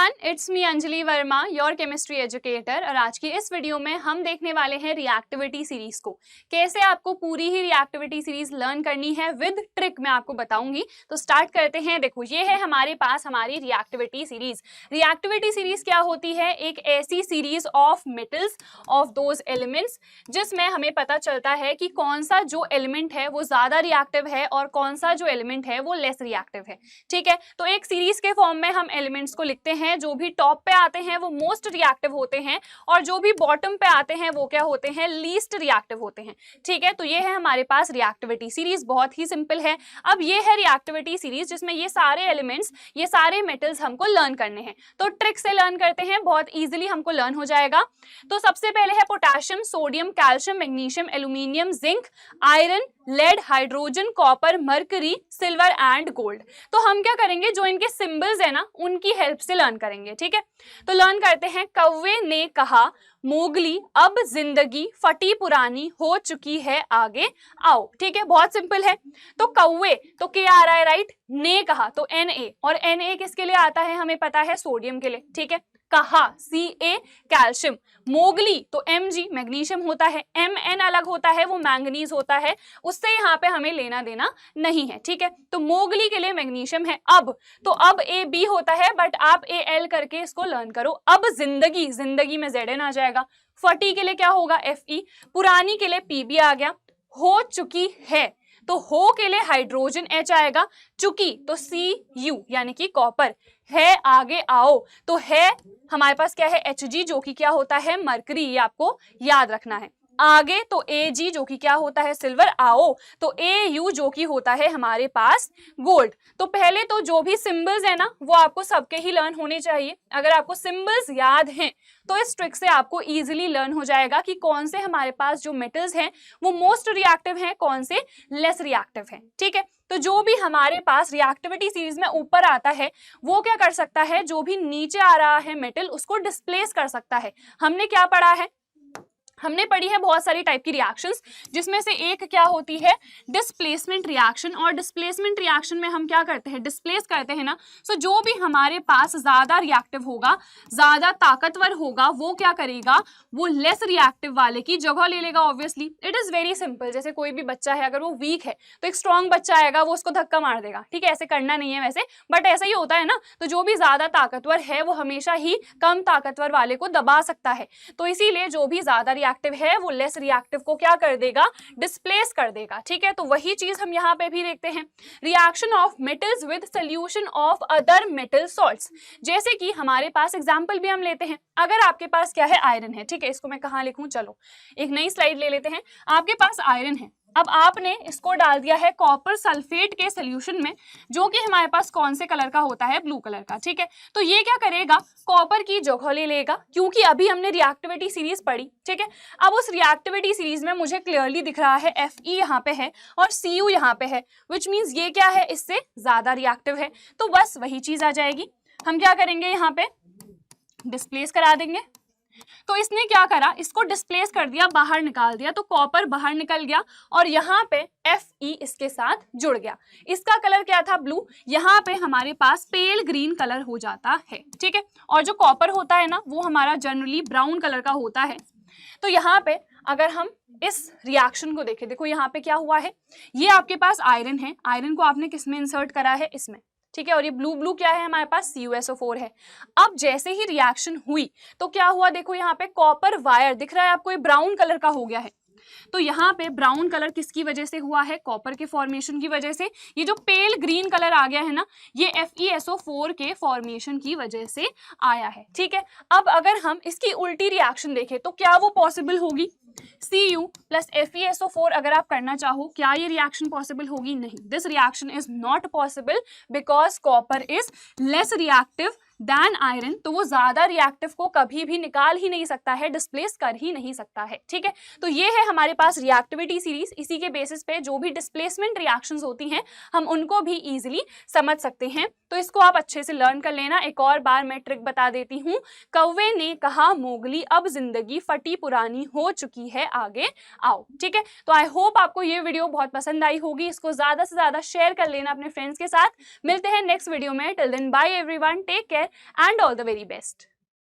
Everyone, it's me Anjali Verma, your chemistry educator. और आज की इस वीडियो में हम देखने वाले हैं रिएक्टिविटी सीरीज को। कैसे आपको पूरी ही रिएक्टिविटी सीरीज लर्न करनी है विद ट्रिक मैं आपको बताऊंगी। तो स्टार्ट करते हैं। देखो, ये है हमारे पास हमारी रिएक्टिविटी सीरीज। रिएक्टिविटी सीरीज क्या होती है? एक ऐसी series of metals of those elements जिसमें हमें पता चलता है कि कौन सा जो एलिमेंट है वो ज्यादा रिएक्टिव है और कौन सा जो एलिमेंट है वो लेस रिएक्टिव है। ठीक है, तो एक सीरीज के फॉर्म में हम एलिमेंट्स को लिखते हैं। जो भी टॉप पे आते हैं वो मोस्ट रिएक्टिव होते हैं और जो भी बॉटम पे आते हैं वो क्या होते हैं? लीस्ट रिएक्टिव होते हैं। ठीक है, तो ये है हमारे पास रिएक्टिविटी सीरीज। बहुत ही सिंपल है। अब ये है रिएक्टिविटी सीरीज जिसमें ये सारे एलिमेंट्स, ये सारे मेटल्स हमको लर्न करने हैं। तो ट्रिक से लर्न करते हैं, बहुत इजीली हमको लर्न हो जाएगा। तो सबसे पहले है potassium, sodium, calcium, magnesium, aluminium, zinc, iron, lead, hydrogen, copper, mercury, silver and gold. तो हम क्या करेंगे, जो इनके सिंबल्स है ना उनकी हेल्प से लर्न करेंगे। ठीक है, तो लर्न करते हैं। कौवे ने कहा मोगली अब जिंदगी फटी पुरानी हो चुकी है, आगे आओ। ठीक है, बहुत सिंपल है। तो कौवे तो के आ रहा है, राइट। ने कहा तो Na, और Na किसके लिए आता है? हमें पता है सोडियम के लिए। ठीक है, कहा Ca कैल्शियम, मोगली तो Mg मैग्नीशियम होता है, Mn अलग होता है वो मैंगनीज होता है, उससे यहाँ पे हमें लेना देना नहीं है। ठीक है, तो मोगली के लिए मैग्नीशियम है। अब तो अब AB होता है, बट आप Al करके इसको लर्न करो। अब जिंदगी, जिंदगी में Zn आ जाएगा। फटी के लिए क्या होगा? Fe, पुरानी के लिए Pb आ गया। हो चुकी है तो हो के लिए हाइड्रोजन H आएगा, चुकी तो Cu यानी कि कॉपर, है आगे आओ तो है हमारे पास क्या है? Hg जो कि क्या होता है? मरकरी। ये आपको याद रखना है। आगे तो Ag जो कि क्या होता है? सिल्वर। आओ तो Au जो कि होता है हमारे पास गोल्ड। तो पहले तो जो भी सिंबल्स है ना वो आपको सबके ही लर्न होने चाहिए। अगर आपको सिंबल्स याद हैं तो इस ट्रिक से आपको इजीली लर्न हो जाएगा कि कौन से हमारे पास जो मेटल्स हैं वो मोस्ट रिएक्टिव हैं, कौन से लेस रिएक्टिव हैं। ठीक है, तो जो भी हमारे पास रिएक्टिविटी सीरीज में ऊपर आता है वो क्या कर सकता है? जो भी नीचे आ रहा है मेटल उसको डिस्प्लेस कर सकता है। हमने क्या पढ़ा है? हमने पढ़ी है बहुत सारी टाइप की रिएक्शंस, जिसमें से एक क्या होती है? Displacement reaction. और डिस्प्लेसमेंट रिएक्शन में हम क्या करते हैं? डिस्प्लेस करते हैं ना। सो जो भी हमारे पास ज्यादा रिएक्टिव होगा, ज्यादा ताकतवर होगा, वो क्या करेगा? वो लेस रिएक्टिव वाले की जगह ले लेगा। Obviously it is very simple. जैसे कोई भी बच्चा है, अगर वो वीक है तो एक स्ट्रॉन्ग बच्चा आएगा, वो उसको धक्का मार देगा। ठीक है, ऐसे करना नहीं है वैसे, बट ऐसा ही होता है ना। तो जो भी ज्यादा ताकतवर है वो हमेशा ही कम ताकतवर वाले को दबा सकता है। तो इसीलिए जो भी ज्यादा रिएक्टिव है वो लेस रिएक्टिव को क्या कर देगा? डिस्प्लेस कर देगा। ठीक है, तो वही चीज हम यहाँ पे भी देखते हैं। Reaction of metals with solution of other metal salts. जैसे कि हमारे पास एग्जांपल भी हम लेते हैं। अगर आपके पास क्या है? आयरन है। ठीक है, इसको मैं कहाँ लिखूं? चलो एक नई स्लाइड ले लेते हैं। आपके पास आयरन है। अब आपने इसको डाल दिया है कॉपर सल्फेट के सॉल्यूशन में, जो कि हमारे पास कौन से कलर का होता है? ब्लू कलर का। ठीक है, तो ये क्या करेगा? कॉपर की जगह ले लेगा, क्योंकि अभी हमने रिएक्टिविटी सीरीज पढ़ी। ठीक है, अब उस रिएक्टिविटी सीरीज में मुझे क्लियरली दिख रहा है Fe यहाँ पे है और Cu यहाँ पे है, विच मीन्स ये क्या है? इससे ज्यादा रिएक्टिव है। तो बस वही चीज आ जाएगी। हम क्या करेंगे? यहाँ पे डिस्प्लेस करा देंगे। तो इसने क्या करा? इसको डिस्प्लेस कर दिया, बाहर निकाल दिया, तो कॉपर बाहर निकल गया और यहाँ पे Fe इसके साथ जुड़ गया। इसका कलर क्या था? ब्लू। यहाँ पे हमारे पास पेल ग्रीन कलर हो जाता है। ठीक है, और जो कॉपर होता है ना वो हमारा जनरली ब्राउन कलर का होता है। तो यहाँ पे अगर हम इस रिएक्शन को देखें, देखो यहाँ पे क्या हुआ है? ये आपके पास आयरन है। आयरन को आपने किस में इंसर्ट करा है? इसमें। ठीक है, और ये ब्लू ब्लू क्या है? हमारे पास CuSO4 है। अब जैसे ही रिएक्शन हुई तो क्या हुआ? देखो यहाँ पे कॉपर वायर दिख रहा है आपको, ये ब्राउन कलर का हो गया है। तो यहाँ पे ब्राउन कलर किसकी वजह से हुआ है? कॉपर के फॉर्मेशन की वजह से। ये जो पेल ग्रीन कलर आ गया है ना, ये FeSO4 के फॉर्मेशन की वजह से आया है। ठीक है, अब अगर हम इसकी उल्टी रिएक्शन देखें तो क्या वो पॉसिबल होगी? Cu प्लस FeSO4 अगर आप करना चाहो, क्या ये रिएक्शन पॉसिबल होगी? नहीं, this reaction is not possible because copper is less reactive than iron. तो वो ज्यादा रिएक्टिव को कभी भी निकाल ही नहीं सकता है, डिस्प्लेस कर ही नहीं सकता है। ठीक है, तो ये है हमारे पास रिएक्टिविटी सीरीज। इसी के बेसिस पे जो भी डिस्प्लेसमेंट रिएक्शंस होती हैं हम उनको भी इजीली समझ सकते हैं। तो इसको आप अच्छे से लर्न कर लेना। एक और बार मैं ट्रिक बता देती हूँ। कौवे ने कहा मोगली अब जिंदगी फटी पुरानी हो चुकी है, आगे आओ। ठीक है, तो आई होप आपको ये वीडियो बहुत पसंद आई होगी। इसको ज्यादा से ज्यादा शेयर कर लेना अपने फ्रेंड्स के साथ। मिलते हैं नेक्स्ट वीडियो में। Till then bye everyone, take care. Care and all the very best.